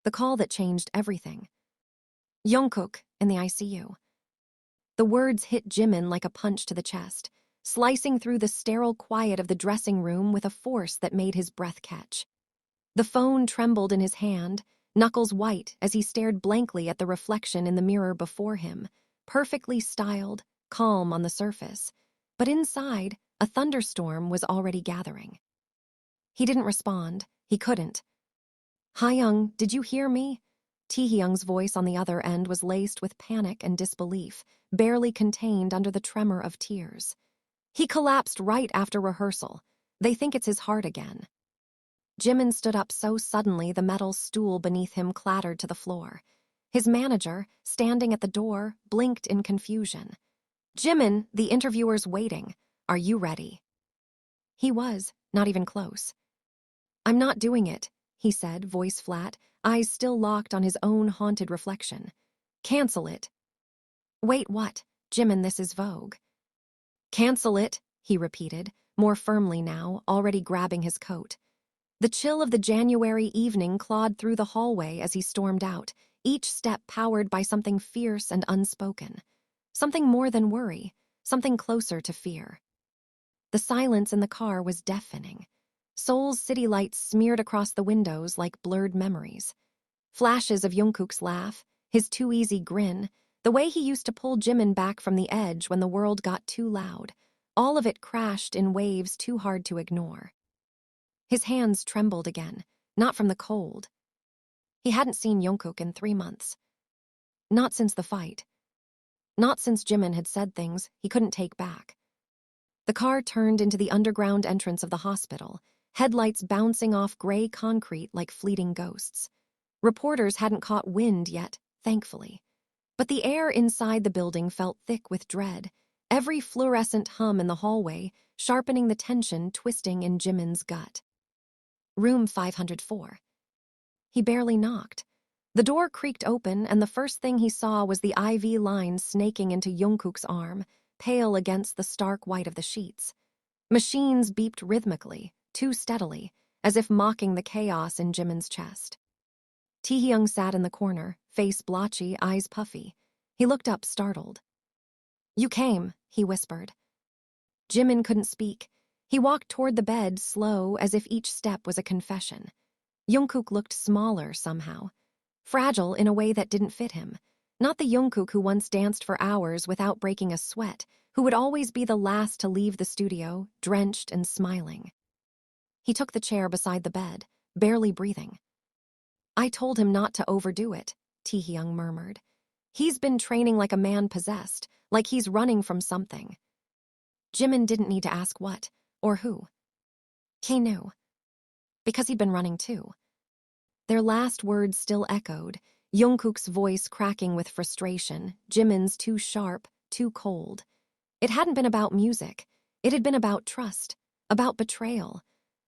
The call that changed everything. Jungkook in the ICU. The words hit Jimin like a punch to the chest, slicing through the sterile quiet of the dressing room with a force that made his breath catch. The phone trembled in his hand, knuckles white as he stared blankly at the reflection in the mirror before him, perfectly styled, calm on the surface. But inside, a thunderstorm was already gathering. He didn't respond. He couldn't. "Taehyung, did you hear me?" Taehyung's voice on the other end was laced with panic and disbelief, barely contained under the tremor of tears. "He collapsed right after rehearsal. They think it's his heart again." Jimin stood up so suddenly the metal stool beneath him clattered to the floor. His manager, standing at the door, blinked in confusion. "Jimin, the interviewer's waiting. Are you ready?" He was, not even close. "I'm not doing it," he said, voice flat, eyes still locked on his own haunted reflection. "Cancel it." "Wait, what? Jimin, this is Vogue." "Cancel it," he repeated, more firmly now, already grabbing his coat. The chill of the January evening clawed through the hallway as he stormed out, each step powered by something fierce and unspoken. Something more than worry, something closer to fear. The silence in the car was deafening. Seoul's city lights smeared across the windows like blurred memories. Flashes of Jungkook's laugh, his too-easy grin, the way he used to pull Jimin back from the edge when the world got too loud, all of it crashed in waves too hard to ignore. His hands trembled again, not from the cold. He hadn't seen Jungkook in 3 months. Not since the fight. Not since Jimin had said things he couldn't take back. The car turned into the underground entrance of the hospital, headlights bouncing off gray concrete like fleeting ghosts. Reporters hadn't caught wind yet, thankfully. But the air inside the building felt thick with dread, every fluorescent hum in the hallway sharpening the tension twisting in Jimin's gut. Room 504. He barely knocked. The door creaked open, and the first thing he saw was the IV line snaking into Jungkook's arm, pale against the stark white of the sheets. Machines beeped rhythmically, too steadily, as if mocking the chaos in Jimin's chest. Taehyung sat in the corner, face blotchy, eyes puffy. He looked up, startled. "You came," he whispered. Jimin couldn't speak. He walked toward the bed, slow, as if each step was a confession. Jungkook looked smaller somehow. Fragile in a way that didn't fit him. Not the Jungkook who once danced for hours without breaking a sweat, who would always be the last to leave the studio, drenched and smiling. He took the chair beside the bed, barely breathing. "I told him not to overdo it," Taehyung murmured. "He's been training like a man possessed, like he's running from something." Jimin didn't need to ask what, or who. He knew. Because he'd been running too. Their last words still echoed, Jungkook's voice cracking with frustration, Jimin's too sharp, too cold. It hadn't been about music. It had been about trust, about betrayal,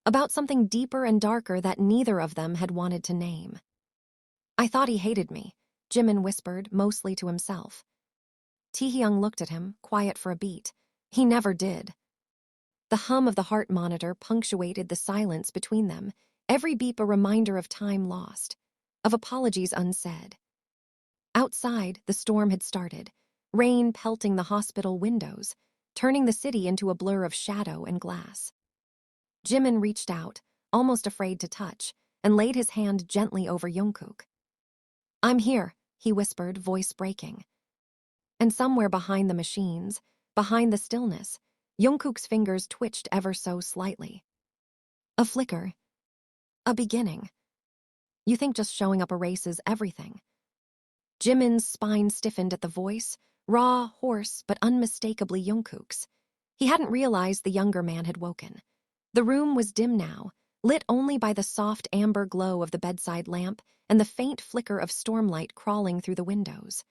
about something deeper and darker that neither of them had wanted to name. "I thought he hated me," Jimin whispered, mostly to himself. Taehyung looked at him, quiet for a beat. He never did. The hum of the heart monitor punctuated the silence between them, every beep a reminder of time lost, of apologies unsaid. Outside, the storm had started, rain pelting the hospital windows, turning the city into a blur of shadow and glass. Jimin reached out, almost afraid to touch, and laid his hand gently over Jungkook. "I'm here," he whispered, voice breaking. And somewhere behind the machines, behind the stillness, Jungkook's fingers twitched ever so slightly. A flicker. A beginning. "You think just showing up erases everything?" Jimin's spine stiffened at the voice, raw, hoarse, but unmistakably Jungkook's. He hadn't realized the younger man had woken. The room was dim now, lit only by the soft amber glow of the bedside lamp and the faint flicker of stormlight crawling through the windows.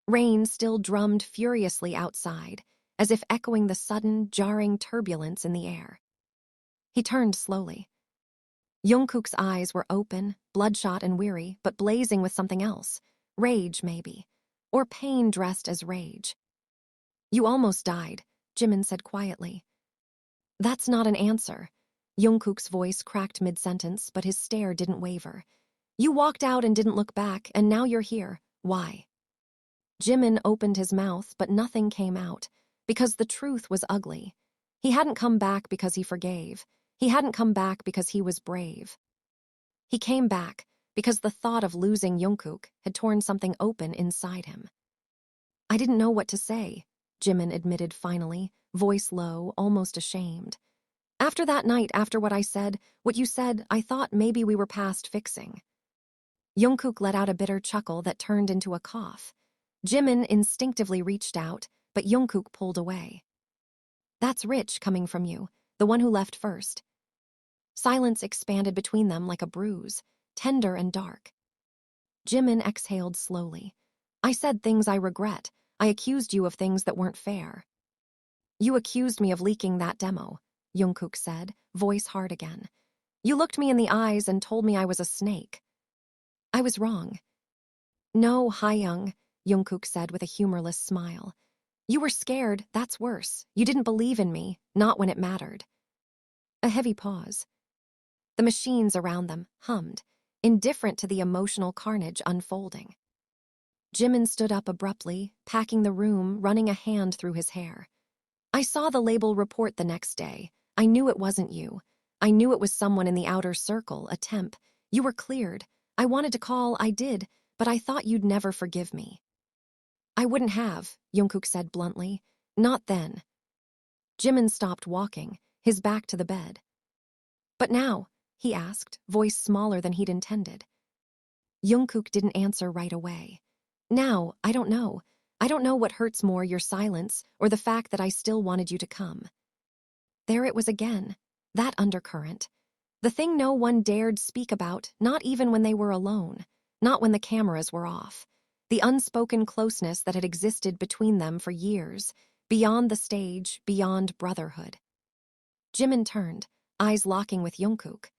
Rain still drummed furiously outside, as if echoing the sudden, jarring turbulence in the air. He turned slowly. Jungkook's eyes were open, bloodshot and weary, but blazing with something else. Rage, maybe. Or pain dressed as rage. "You almost died," Jimin said quietly. "That's not an answer." Jungkook's voice cracked mid-sentence, but his stare didn't waver. You walked out and didn't look back, and now you're here. Why? Jimin opened his mouth, but nothing came out, because the truth was ugly. He hadn't come back because he forgave. He hadn't come back because he was brave. He came back because the thought of losing Jungkook had torn something open inside him. I didn't know what to say, Jimin admitted finally, voice low, almost ashamed. After that night, after what I said, what you said, I thought maybe we were past fixing. Jungkook let out a bitter chuckle that turned into a cough. Jimin instinctively reached out, but Jungkook pulled away. That's rich coming from you, the one who left first. Silence expanded between them like a bruise, tender and dark. Jimin exhaled slowly. I said things I regret. I accused you of things that weren't fair. You accused me of leaking that demo, Jungkook said, voice hard again. You looked me in the eyes and told me I was a snake. I was wrong. No, Taehyung, Jungkook said with a humorless smile. You were scared, that's worse. You didn't believe in me, not when it mattered. A heavy pause. The machines around them hummed, indifferent to the emotional carnage unfolding. Jimin stood up abruptly, packing the room, running a hand through his hair. I saw the label report the next day. I knew it wasn't you. I knew it was someone in the outer circle, a temp. You were cleared. I wanted to call, I did, but I thought you'd never forgive me. I wouldn't have, Jungkook said bluntly. Not then. Jimin stopped walking, his back to the bed. But now, he asked, voice smaller than he'd intended. Jungkook didn't answer right away. Now, I don't know. I don't know what hurts more, your silence or the fact that I still wanted you to come. There it was again, that undercurrent. The thing no one dared speak about, not even when they were alone, not when the cameras were off. The unspoken closeness that had existed between them for years, beyond the stage, beyond brotherhood. Jimin turned, eyes locking with Jungkook.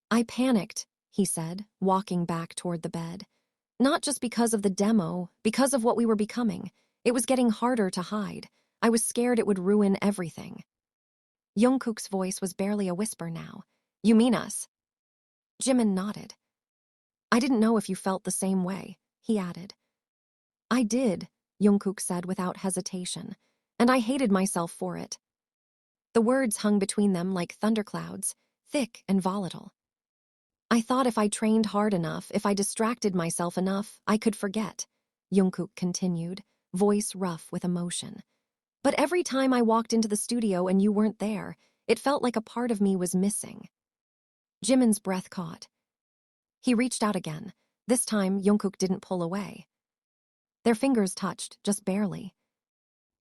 I panicked, he said, walking back toward the bed. Not just because of the demo, because of what we were becoming. It was getting harder to hide. I was scared it would ruin everything. Jungkook's voice was barely a whisper now. You mean us? Jimin nodded. I didn't know if you felt the same way, he added. I did, Jungkook said without hesitation, and I hated myself for it. The words hung between them like thunderclouds, thick and volatile. I thought if I trained hard enough, if I distracted myself enough, I could forget, Jungkook continued, voice rough with emotion. But every time I walked into the studio and you weren't there, it felt like a part of me was missing. Jimin's breath caught. He reached out again. This time, Jungkook didn't pull away. Their fingers touched, just barely.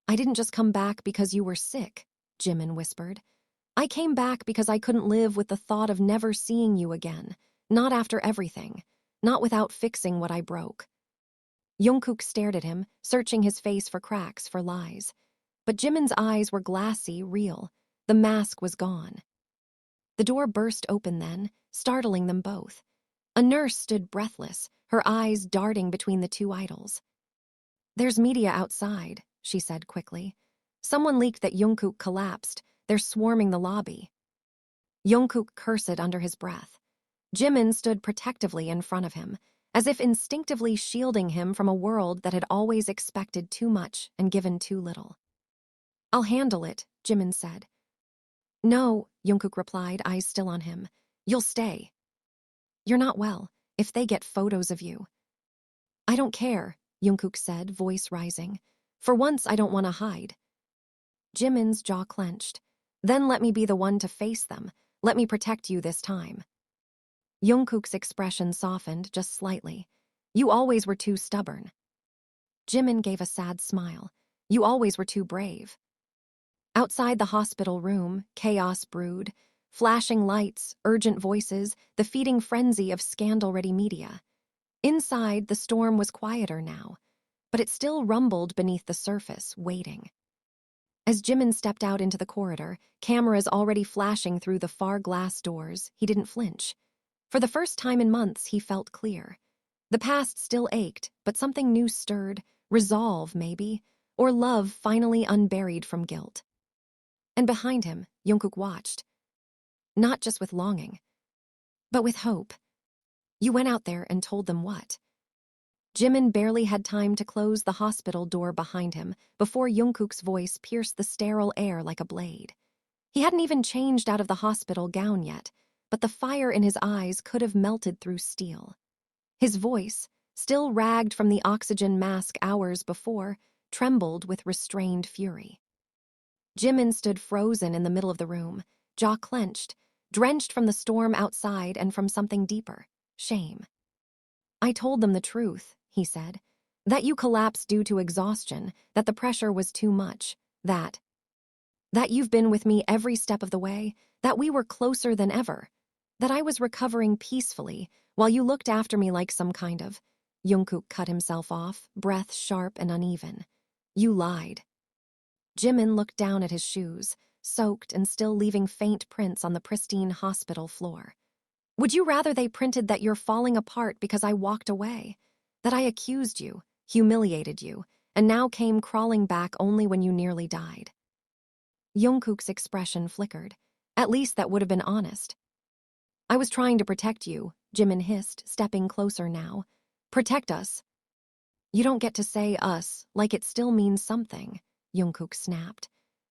I didn't just come back because you were sick, Jimin whispered. I came back because I couldn't live with the thought of never seeing you again, not after everything, not without fixing what I broke. Jungkook stared at him, searching his face for cracks, for lies. But Jimin's eyes were glassy, real. The mask was gone. The door burst open then, startling them both. A nurse stood breathless, her eyes darting between the two idols. There's media outside, she said quickly. Someone leaked that Jungkook collapsed. They're swarming the lobby. Jungkook cursed under his breath. Jimin stood protectively in front of him, as if instinctively shielding him from a world that had always expected too much and given too little. I'll handle it, Jimin said. No, Jungkook replied, eyes still on him. You'll stay. You're not well, if they get photos of you. I don't care, Jungkook said, voice rising. For once, I don't want to hide. Jimin's jaw clenched. Then let me be the one to face them. Let me protect you this time. Jungkook's expression softened just slightly. You always were too stubborn. Jimin gave a sad smile. You always were too brave. Outside the hospital room, chaos brewed. Flashing lights, urgent voices, the feeding frenzy of scandal-ready media. Inside, the storm was quieter now, but it still rumbled beneath the surface, waiting. As Jimin stepped out into the corridor, cameras already flashing through the far glass doors, he didn't flinch. For the first time in months, he felt clear. The past still ached, but something new stirred, resolve, maybe, or love finally unburied from guilt. And behind him, Jungkook watched. Not just with longing, but with hope. You went out there and told them what? Jimin barely had time to close the hospital door behind him before Jungkook's voice pierced the sterile air like a blade. He hadn't even changed out of the hospital gown yet, but the fire in his eyes could have melted through steel. His voice, still ragged from the oxygen mask hours before, trembled with restrained fury. Jimin stood frozen in the middle of the room, jaw clenched, drenched from the storm outside and from something deeper, shame. I told them the truth, he said. That you collapsed due to exhaustion, that the pressure was too much, that you've been with me every step of the way, that we were closer than ever, that I was recovering peacefully while you looked after me like some kind of... Jungkook cut himself off, breath sharp and uneven. You lied. Jimin looked down at his shoes, soaked and still leaving faint prints on the pristine hospital floor. Would you rather they printed that you're falling apart because I walked away? That I accused you, humiliated you, and now came crawling back only when you nearly died? Jungkook's expression flickered. At least that would have been honest. I was trying to protect you, Jimin hissed, stepping closer now. Protect us. You don't get to say us like it still means something, Jungkook snapped.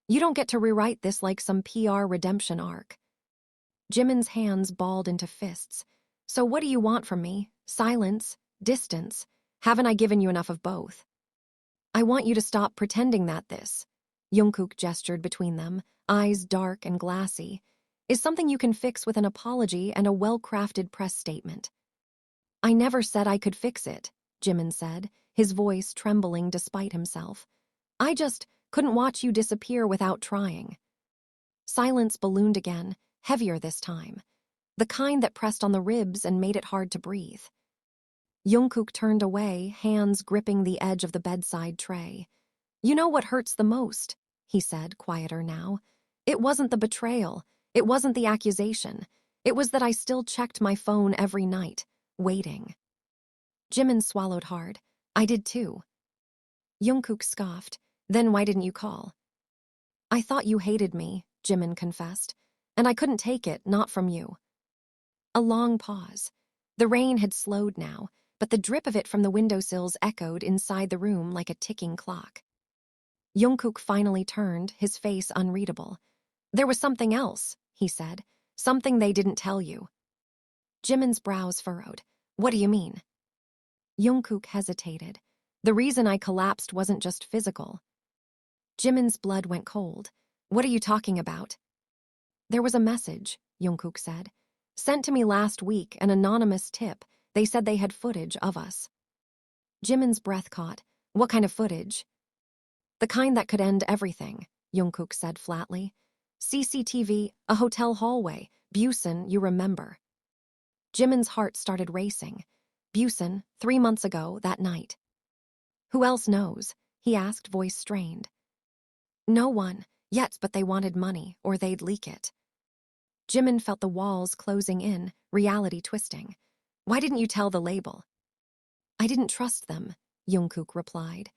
You don't get to rewrite this like some PR redemption arc. Jimin's hands balled into fists. So what do you want from me? Silence? Distance? Haven't I given you enough of both? I want you to stop pretending that this, Jungkook gestured between them, eyes dark and glassy, is something you can fix with an apology and a well-crafted press statement. I never said I could fix it, Jimin said, his voice trembling despite himself. I just couldn't watch you disappear without trying. Silence ballooned again, heavier this time, the kind that pressed on the ribs and made it hard to breathe. Jungkook turned away, hands gripping the edge of the bedside tray. You know what hurts the most, he said, quieter now. It wasn't the betrayal, it wasn't the accusation. It was that I still checked my phone every night, waiting. Jimin swallowed hard. I did too. Jungkook scoffed. Then why didn't you call? I thought you hated me, Jimin confessed, and I couldn't take it, not from you. A long pause. The rain had slowed now, but the drip of it from the windowsills echoed inside the room like a ticking clock. Jungkook finally turned, his face unreadable. There was something else, he said. Something they didn't tell you. Jimin's brows furrowed. What do you mean? Jungkook hesitated. The reason I collapsed wasn't just physical. Jimin's blood went cold. What are you talking about? There was a message, Jungkook said. Sent to me last week, an anonymous tip. They said they had footage of us. Jimin's breath caught. What kind of footage? The kind that could end everything, Jungkook said flatly. CCTV, a hotel hallway. Busan, you remember. Jimin's heart started racing. Busan, 3 months ago, that night. Who else knows? He asked, voice strained. No one, yet, but they wanted money, or they'd leak it. Jimin felt the walls closing in, reality twisting. Why didn't you tell the label? I didn't trust them, Jungkook replied.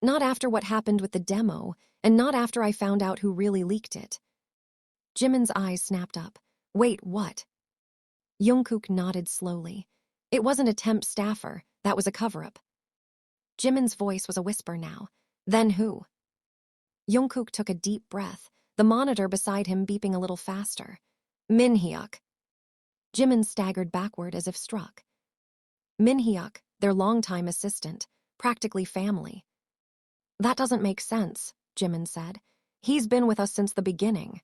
Not after what happened with the demo, and not after I found out who really leaked it. Jimin's eyes snapped up. Wait, what? Jungkook nodded slowly. It wasn't a temp staffer, that was a cover-up. Jimin's voice was a whisper now. Then who? Jungkook took a deep breath, the monitor beside him beeping a little faster. Minkook. Jimin staggered backward as if struck. Minkook, their longtime assistant, practically family. That doesn't make sense, Jimin said. He's been with us since the beginning.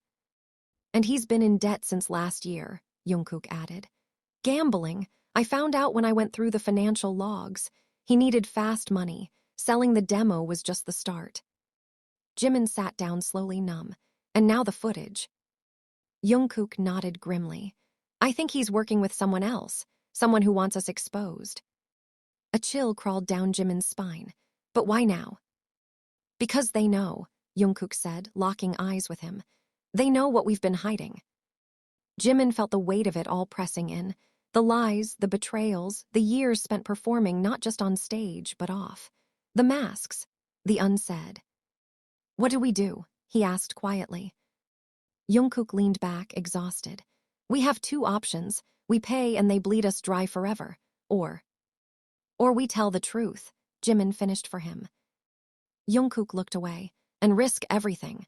And he's been in debt since last year, Jungkook added. Gambling, I found out when I went through the financial logs. He needed fast money. Selling the demo was just the start. Jimin sat down slowly numb. And now the footage. Jungkook nodded grimly. I think he's working with someone else, someone who wants us exposed. A chill crawled down Jimin's spine. But why now? Because they know, Jungkook said, locking eyes with him. They know what we've been hiding. Jimin felt the weight of it all pressing in. The lies, the betrayals, the years spent performing not just on stage, but off. The masks, the unsaid. What do we do? He asked quietly. Jungkook leaned back, exhausted. We have 2 options. We pay and they bleed us dry forever. Or we tell the truth, Jimin finished for him. Jungkook looked away. And risk everything.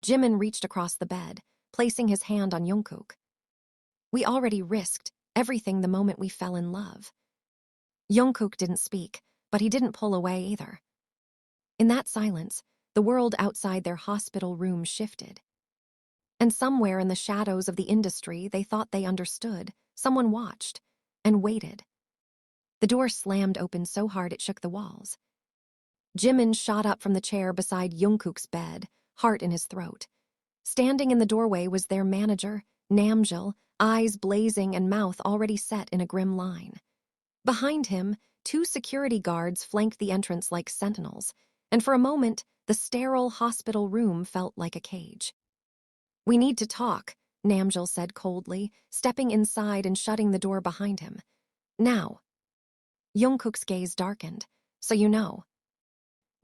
Jimin reached across the bed, placing his hand on Jungkook. We already risked everything the moment we fell in love. Jungkook didn't speak, but he didn't pull away either. In that silence, the world outside their hospital room shifted. And somewhere in the shadows of the industry they thought they understood, someone watched and waited. The door slammed open so hard it shook the walls. Jimin shot up from the chair beside Jungkook's bed, heart in his throat. Standing in the doorway was their manager, Namjul, eyes blazing and mouth already set in a grim line. Behind him, 2 security guards flanked the entrance like sentinels, and for a moment, the sterile hospital room felt like a cage. We need to talk, Namjul said coldly, stepping inside and shutting the door behind him. Now. Jungkook's gaze darkened. So you know.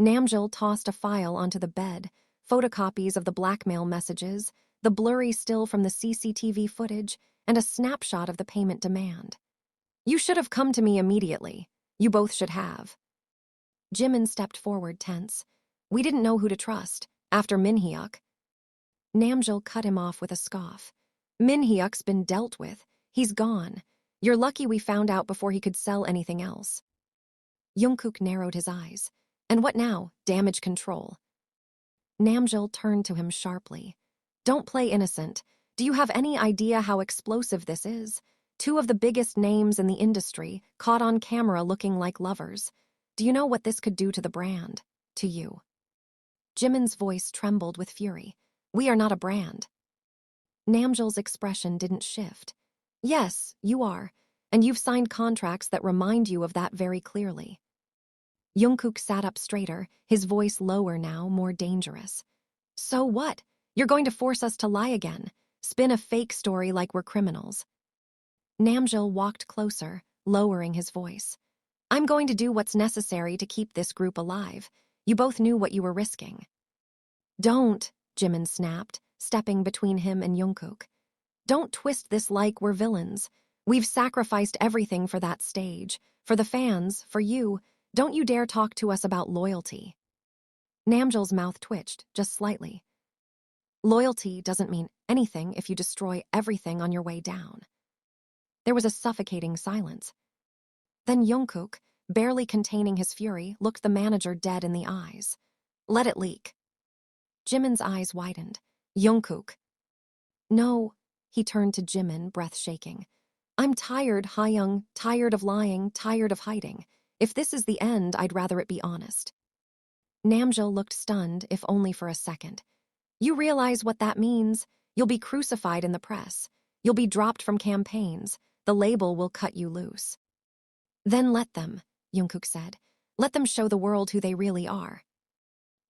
Namjul tossed a file onto the bed, photocopies of the blackmail messages, the blurry still from the CCTV footage, and a snapshot of the payment demand. You should have come to me immediately. You both should have. Jimin stepped forward, tense. We didn't know who to trust, after Minhyuk. Namjul cut him off with a scoff. Minhyuk's been dealt with. He's gone. You're lucky we found out before he could sell anything else. Jungkook narrowed his eyes. And what now? Damage control. Namjul turned to him sharply. Don't play innocent. Do you have any idea how explosive this is? 2 of the biggest names in the industry, caught on camera looking like lovers. Do you know what this could do to the brand? To you? Jimin's voice trembled with fury. We are not a brand. Namjul's expression didn't shift. Yes, you are, and you've signed contracts that remind you of that very clearly. Jungkook sat up straighter, his voice lower now, more dangerous. So what? You're going to force us to lie again, spin a fake story like we're criminals. Namjul walked closer, lowering his voice. I'm going to do what's necessary to keep this group alive. You both knew what you were risking. Don't, Jimin snapped, stepping between him and Jungkook. Don't twist this like we're villains. We've sacrificed everything for that stage, for the fans, for you. Don't you dare talk to us about loyalty. Namjul's mouth twitched, just slightly. Loyalty doesn't mean anything if you destroy everything on your way down. There was a suffocating silence. Then Jungkook, barely containing his fury, looked the manager dead in the eyes. Let it leak. Jimin's eyes widened. Jungkook. No, he turned to Jimin, breath shaking. I'm tired, Taehyung, tired of lying, tired of hiding. If this is the end, I'd rather it be honest. Namjul looked stunned, if only for a second. You realize what that means? You'll be crucified in the press. You'll be dropped from campaigns. The label will cut you loose. Then let them, Jungkook said. Let them show the world who they really are.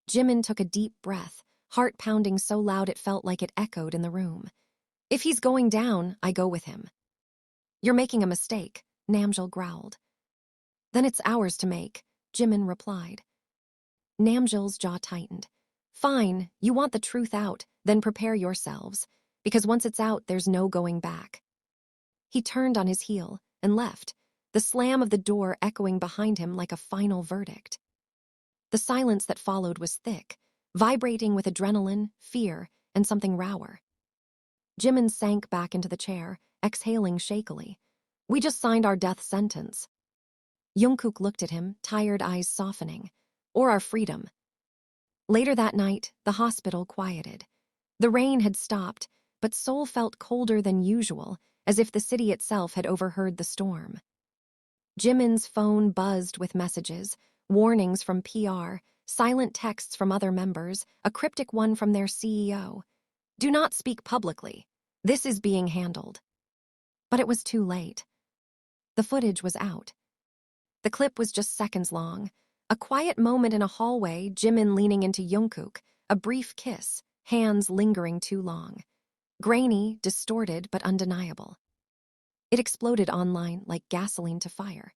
Jimin took a deep breath, heart pounding so loud it felt like it echoed in the room. If he's going down, I go with him. You're making a mistake, Namjul growled. Then it's ours to make, Jimin replied. Namjul's jaw tightened. Fine, you want the truth out, then prepare yourselves, because once it's out, there's no going back. He turned on his heel and left, the slam of the door echoing behind him like a final verdict. The silence that followed was thick, vibrating with adrenaline, fear, and something rower. Jimin sank back into the chair, exhaling shakily. We just signed our death sentence. Jungkook looked at him, tired eyes softening. Or our freedom. Later that night, the hospital quieted. The rain had stopped, but Seoul felt colder than usual, as if the city itself had overheard the storm. Jimin's phone buzzed with messages, warnings from PR, silent texts from other members, a cryptic one from their CEO. Do not speak publicly. This is being handled. But it was too late. The footage was out. The clip was just seconds long. A quiet moment in a hallway, Jimin leaning into Jungkook, a brief kiss, hands lingering too long. Grainy, distorted, but undeniable. It exploded online like gasoline to fire.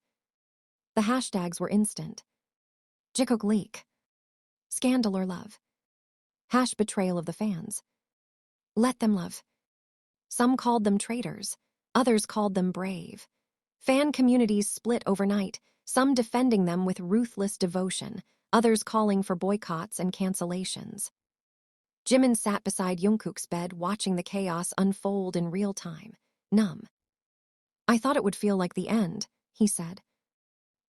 The hashtags were instant. Jungkook leak. Scandal or love. Hash betrayal of the fans. Let them love. Some called them traitors. Others called them brave. Fan communities split overnight, some defending them with ruthless devotion, others calling for boycotts and cancellations. Jimin sat beside Jungkook's bed watching the chaos unfold in real time, numb. "I thought it would feel like the end," he said.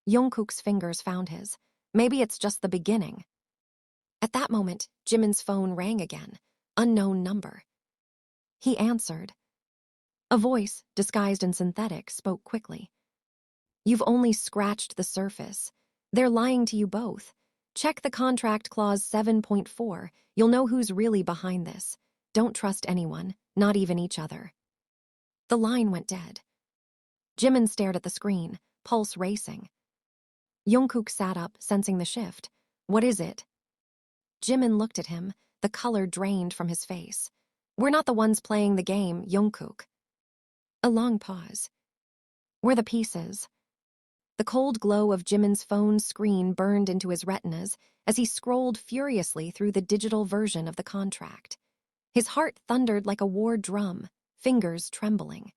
Jungkook's fingers found his. "Maybe it's just the beginning." At that moment, Jimin's phone rang again. Unknown number. He answered. A voice, disguised in synthetic, spoke quickly. "You've only scratched the surface. They're lying to you both. Check the contract clause 7.4. You'll know who's really behind this. Don't trust anyone, not even each other." The line went dead. Jimin stared at the screen, pulse racing. Jungkook sat up, sensing the shift. "What is it?" Jimin looked at him, the color drained from his face. "We're not the ones playing the game, Jungkook." A long pause. "We're the pieces." The cold glow of Jimin's phone screen burned into his retinas as he scrolled furiously through the digital version of the contract. His heart thundered like a war drum, fingers trembling.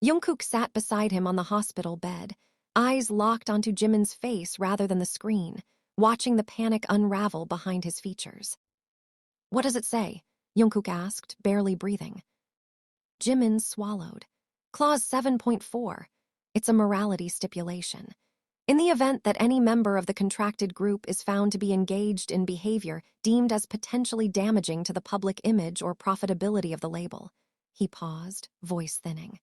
Jungkook sat beside him on the hospital bed, eyes locked onto Jimin's face rather than the screen, watching the panic unravel behind his features. "What does it say?" Jungkook asked, barely breathing. Jimin swallowed. Clause 7.4. It's a morality stipulation. In the event that any member of the contracted group is found to be engaged in behavior deemed as potentially damaging to the public image or profitability of the label. He paused, voice thinning.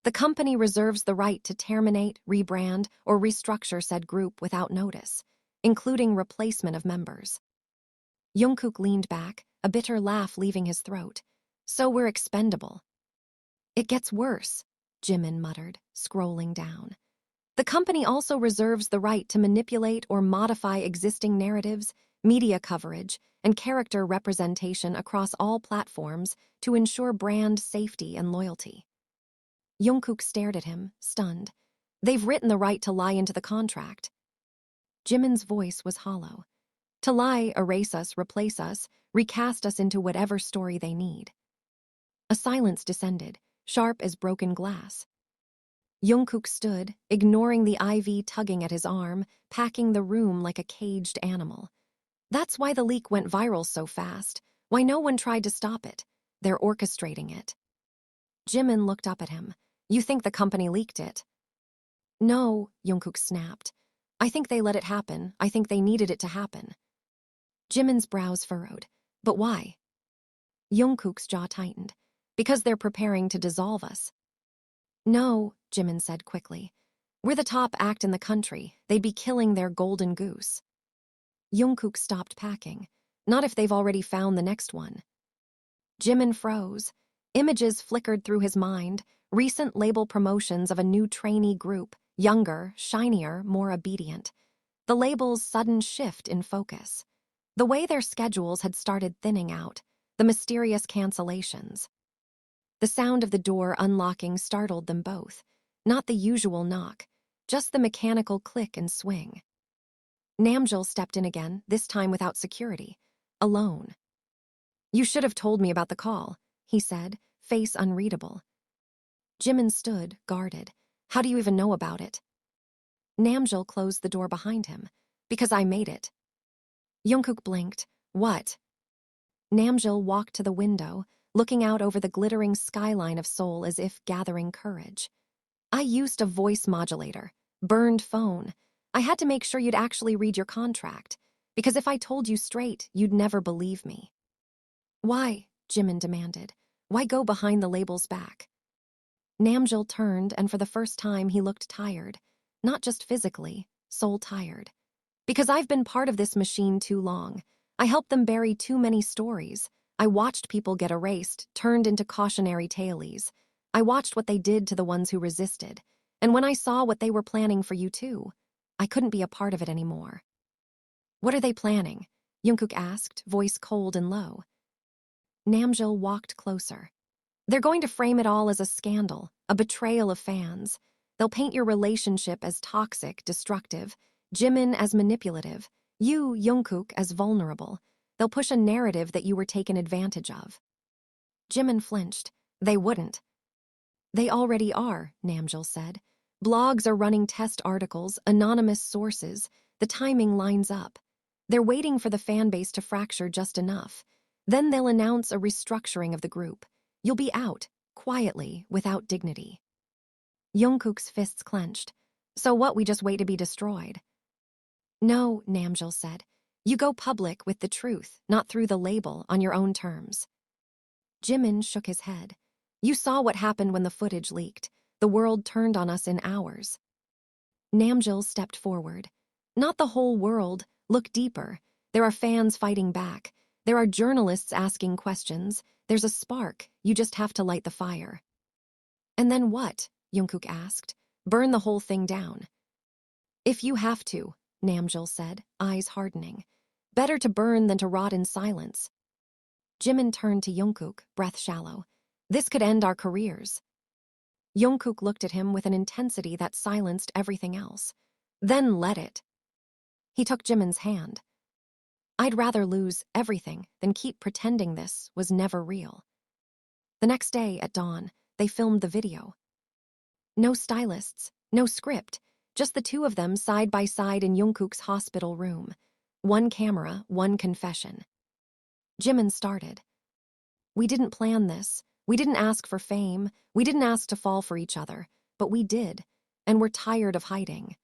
The company reserves the right to terminate, rebrand, or restructure said group without notice, including replacement of members. Jungkook leaned back, a bitter laugh leaving his throat. "So we're expendable." "It gets worse," Jimin muttered, scrolling down. "The company also reserves the right to manipulate or modify existing narratives, media coverage, and character representation across all platforms to ensure brand safety and loyalty." Jungkook stared at him, stunned. "They've written the right to lie into the contract." Jimin's voice was hollow. "To lie, erase us, replace us, recast us into whatever story they need." A silence descended, sharp as broken glass. Jungkook stood, ignoring the IV tugging at his arm, packing the room like a caged animal. That's why the leak went viral so fast, why no one tried to stop it. They're orchestrating it. Jimin looked up at him. "You think the company leaked it?" "No," Jungkook snapped. "I think they let it happen. I think they needed it to happen." Jimin's brows furrowed. "But why?" Jungkook's jaw tightened. "Because they're preparing to dissolve us." "No," Jimin said quickly. "We're the top act in the country. They'd be killing their golden goose." Jungkook stopped packing. "Not if they've already found the next one." Jimin froze. Images flickered through his mind, recent label promotions of a new trainee group, younger, shinier, more obedient. The label's sudden shift in focus. The way their schedules had started thinning out, the mysterious cancellations. The sound of the door unlocking startled them both. Not the usual knock, just the mechanical click and swing. Namjul stepped in again, this time without security. Alone. "You should have told me about the call," he said, face unreadable. Jimin stood, guarded. "How do you even know about it?" Namjul closed the door behind him. "Because I made it." Jungkook blinked. "What?" Namjul walked to the window, looking out over the glittering skyline of Seoul as if gathering courage. "I used a voice modulator. Burned phone. I had to make sure you'd actually read your contract, because if I told you straight, you'd never believe me." "Why?" Jimin demanded. "Why go behind the label's back?" Namjul turned, and for the first time he looked tired. Not just physically, soul-tired. "Because I've been part of this machine too long. I helped them bury too many stories. I watched people get erased, turned into cautionary tales. I watched what they did to the ones who resisted. And when I saw what they were planning for you too, I couldn't be a part of it anymore." "What are they planning?" Jungkook asked, voice cold and low. Namjul walked closer. "They're going to frame it all as a scandal, a betrayal of fans. They'll paint your relationship as toxic, destructive, Jimin as manipulative, you, Jungkook, as vulnerable. They'll push a narrative that you were taken advantage of." Jimin flinched. "They wouldn't." They already are, Namjul said. Blogs are running test articles, anonymous sources. The timing lines up. They're waiting for the fanbase to fracture just enough. Then they'll announce a restructuring of the group. You'll be out, quietly, without dignity. Jungkook's fists clenched. So what, we just wait to be destroyed? No, Namjul said. You go public with the truth, not through the label, on your own terms. Jimin shook his head. You saw what happened when the footage leaked. The world turned on us in hours. Namjul stepped forward. Not the whole world. Look deeper. There are fans fighting back. There are journalists asking questions. There's a spark. You just have to light the fire. And then what? Jungkook asked. Burn the whole thing down. If you have to, Namjul said, eyes hardening. Better to burn than to rot in silence. Jimin turned to Jungkook, breath shallow. This could end our careers. Jungkook looked at him with an intensity that silenced everything else. Then let it. He took Jimin's hand. I'd rather lose everything than keep pretending this was never real. The next day at dawn, they filmed the video. No stylists, no script, just the two of them side by side in Jungkook's hospital room. One camera, one confession. Jimin started. We didn't plan this. We didn't ask for fame. We didn't ask to fall for each other. But we did. And we're tired of hiding.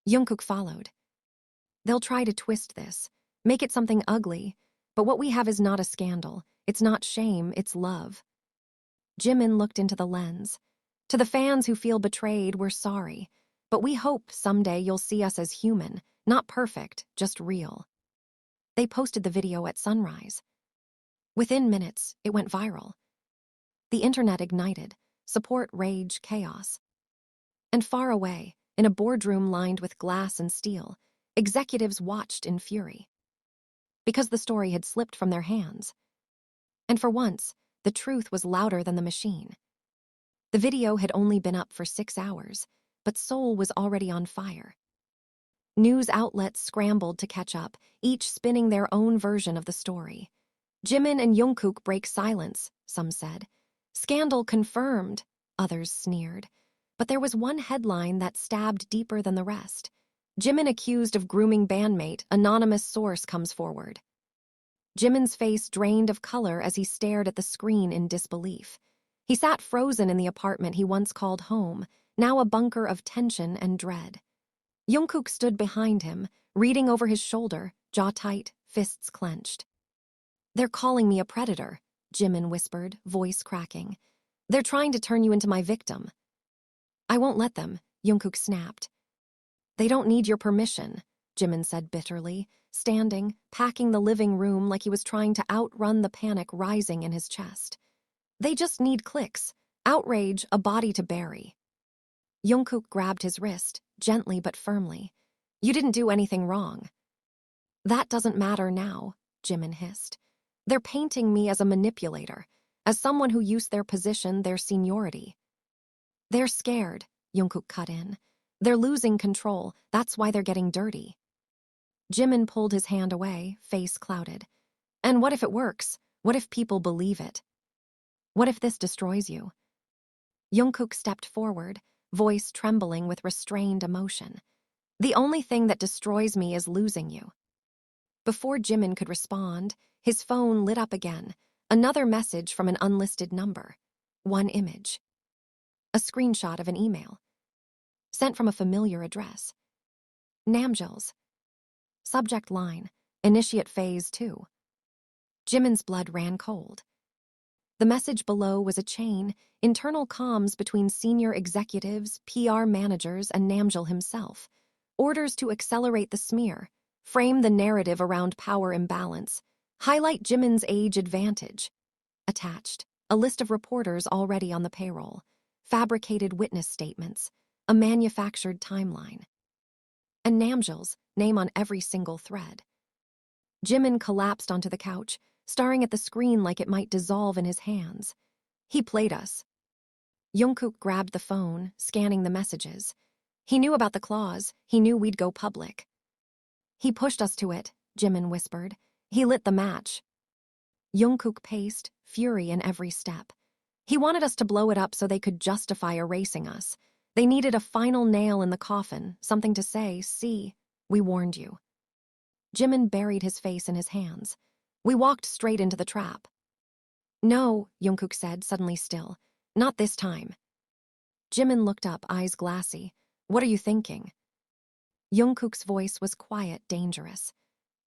Jungkook followed. They'll try to twist this. Make it something ugly. But what we have is not a scandal. It's not shame, it's love. Jimin looked into the lens. To the fans who feel betrayed, we're sorry. But we hope someday you'll see us as human. Not perfect, just real. They posted the video at sunrise. Within minutes, it went viral. The internet ignited. Support, rage, chaos. And far away, in a boardroom lined with glass and steel, executives watched in fury. Because the story had slipped from their hands. And for once, the truth was louder than the machine. The video had only been up for 6 hours, but Seoul was already on fire. News outlets scrambled to catch up, each spinning their own version of the story. Jimin and Jungkook break silence, some said. Scandal confirmed, others sneered. But there was one headline that stabbed deeper than the rest. Jimin accused of grooming bandmate, anonymous source comes forward. Jimin's face drained of color as he stared at the screen in disbelief. He sat frozen in the apartment he once called home, now a bunker of tension and dread. Jungkook stood behind him, reading over his shoulder, jaw tight, fists clenched. They're calling me a predator, Jimin whispered, voice cracking. They're trying to turn you into my victim. I won't let them, Jungkook snapped. They don't need your permission, Jimin said bitterly, standing, packing the living room like he was trying to outrun the panic rising in his chest. They just need clicks, outrage, a body to bury. Jungkook grabbed his wrist, gently but firmly. You didn't do anything wrong. That doesn't matter now, Jimin hissed. They're painting me as a manipulator, as someone who used their position, their seniority. They're scared, Jungkook cut in. They're losing control, that's why they're getting dirty. Jimin pulled his hand away, face clouded. And what if it works? What if people believe it? What if this destroys you? Jungkook stepped forward, voice trembling with restrained emotion. The only thing that destroys me is losing you. Before Jimin could respond, his phone lit up again, another message from an unlisted number. One image. A screenshot of an email. Sent from a familiar address. Namjul's. Subject line, Initiate Phase 2. Jimin's blood ran cold. The message below was a chain, internal comms between senior executives, PR managers, and Namjul himself. Orders to accelerate the smear, frame the narrative around power imbalance, highlight Jimin's age advantage. Attached, a list of reporters already on the payroll, fabricated witness statements, a manufactured timeline. And Namjul's name on every single thread. Jimin collapsed onto the couch, staring at the screen like it might dissolve in his hands. He played us. Jungkook grabbed the phone, scanning the messages. He knew about the clause. He knew we'd go public. He pushed us to it, Jimin whispered. He lit the match. Jungkook paced, fury in every step. He wanted us to blow it up so they could justify erasing us. They needed a final nail in the coffin, something to say, see, we warned you. Jimin buried his face in his hands. We walked straight into the trap. No, Jungkook said, suddenly still. Not this time. Jimin looked up, eyes glassy. What are you thinking? Jungkook's voice was quiet, dangerous.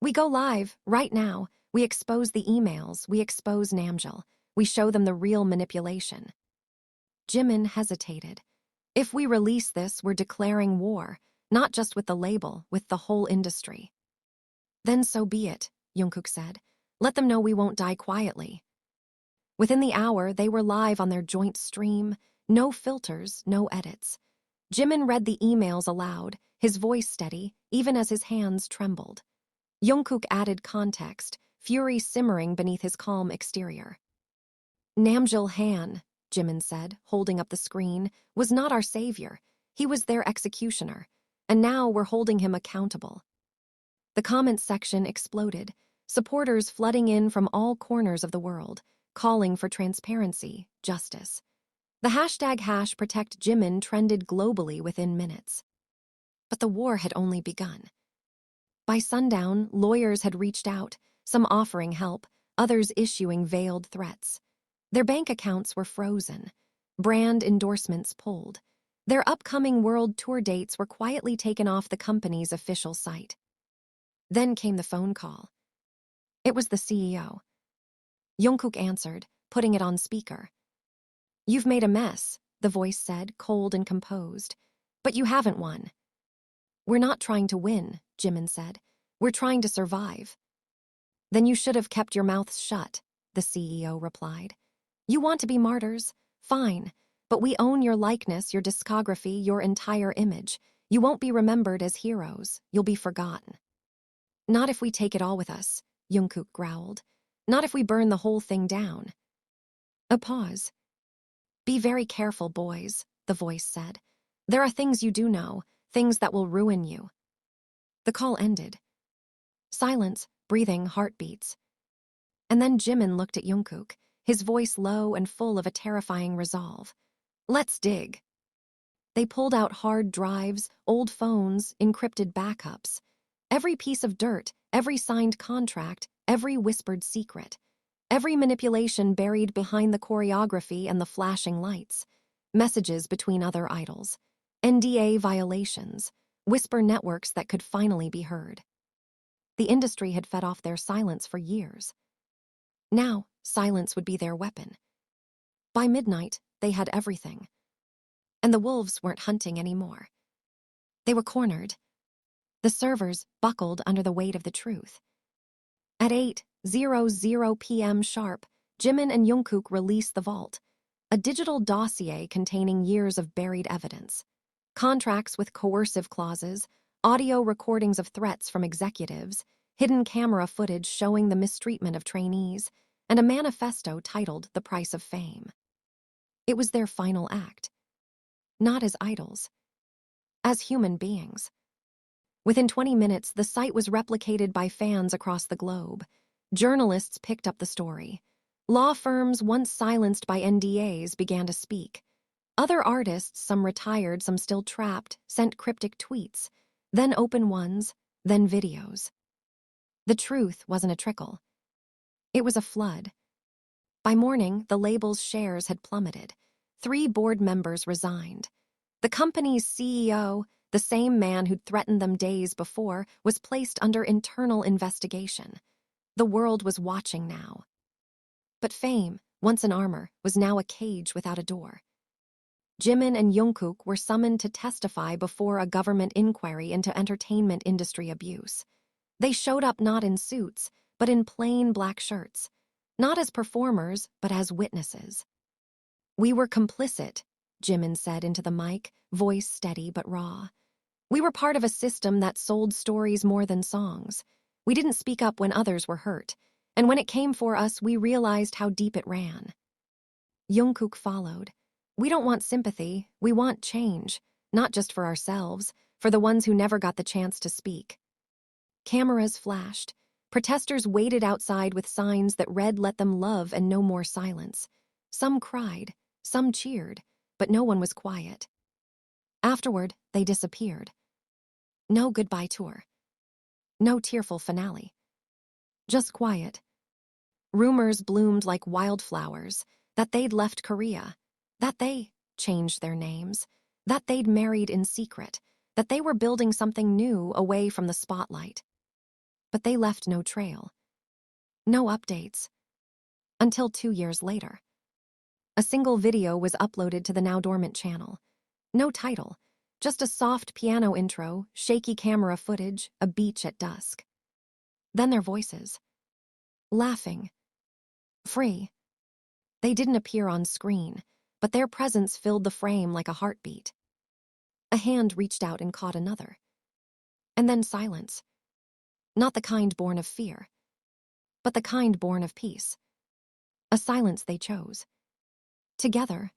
We go live, right now. We expose the emails, we expose Namjul. We show them the real manipulation. Jimin hesitated. If we release this, we're declaring war, not just with the label, with the whole industry. Then so be it, Jungkook said. Let them know we won't die quietly. Within the hour, they were live on their joint stream. No filters, no edits. Jimin read the emails aloud, his voice steady, even as his hands trembled. Jungkook added context, fury simmering beneath his calm exterior. Namjul Han, Jimin said, holding up the screen, was not our savior. He was their executioner. And now we're holding him accountable. The comments section exploded, supporters flooding in from all corners of the world, calling for transparency, justice. The hashtag #ProtectJimin trended globally within minutes. But the war had only begun. By sundown, lawyers had reached out, some offering help, others issuing veiled threats. Their bank accounts were frozen, brand endorsements pulled. Their upcoming world tour dates were quietly taken off the company's official site. Then came the phone call. It was the CEO. Jungkook answered, putting it on speaker. You've made a mess, the voice said, cold and composed. But you haven't won. We're not trying to win, Jimin said. We're trying to survive. Then you should have kept your mouths shut, the CEO replied. You want to be martyrs? Fine. But we own your likeness, your discography, your entire image. You won't be remembered as heroes. You'll be forgotten. Not if we take it all with us, Jungkook growled. Not if we burn the whole thing down. A pause. Be very careful, boys, the voice said. There are things you do know, things that will ruin you. The call ended. Silence, breathing, heartbeats. And then Jimin looked at Jungkook, his voice low and full of a terrifying resolve. Let's dig. They pulled out hard drives, old phones, encrypted backups. Every piece of dirt, every signed contract, every whispered secret. Every manipulation buried behind the choreography and the flashing lights. Messages between other idols. NDA violations. Whisper networks that could finally be heard. The industry had fed off their silence for years. Now, silence would be their weapon. By midnight, they had everything. And the wolves weren't hunting anymore. They were cornered. The servers buckled under the weight of the truth. At 8:00 p.m. sharp, Jimin and Jungkook released the vault, a digital dossier containing years of buried evidence, contracts with coercive clauses, audio recordings of threats from executives, hidden camera footage showing the mistreatment of trainees, and a manifesto titled The Price of Fame. It was their final act. Not as idols, as human beings. Within 20 minutes, the site was replicated by fans across the globe. Journalists picked up the story. Law firms, once silenced by NDAs, began to speak. Other artists, some retired, some still trapped, sent cryptic tweets, then open ones, then videos. The truth wasn't a trickle. It was a flood. By morning, the label's shares had plummeted. 3 board members resigned. The company's CEO, the same man who'd threatened them days before, was placed under internal investigation. The world was watching now. But fame, once an armor, was now a cage without a door. Jimin and Jungkook were summoned to testify before a government inquiry into entertainment industry abuse. They showed up not in suits, but in plain black shirts. Not as performers, but as witnesses. We were complicit, Jimin said into the mic, voice steady but raw. We were part of a system that sold stories more than songs. We didn't speak up when others were hurt, and when it came for us, we realized how deep it ran. Jungkook followed. We don't want sympathy, we want change, not just for ourselves, for the ones who never got the chance to speak. Cameras flashed. Protesters waited outside with signs that read "Let them love" and "No more silence." Some cried, some cheered, but no one was quiet. Afterward, they disappeared. No goodbye tour. No tearful finale. Just quiet. Rumors bloomed like wildflowers that they'd left Korea, that they changed their names, that they'd married in secret, that they were building something new away from the spotlight. But they left no trail. No updates. Until 2 years later. A single video was uploaded to the now dormant channel. No title, just a soft piano intro, shaky camera footage, a beach at dusk. Then their voices. Laughing. Free. They didn't appear on screen, but their presence filled the frame like a heartbeat. A hand reached out and caught another. And then silence. Not the kind born of fear, but the kind born of peace. A silence they chose. Together,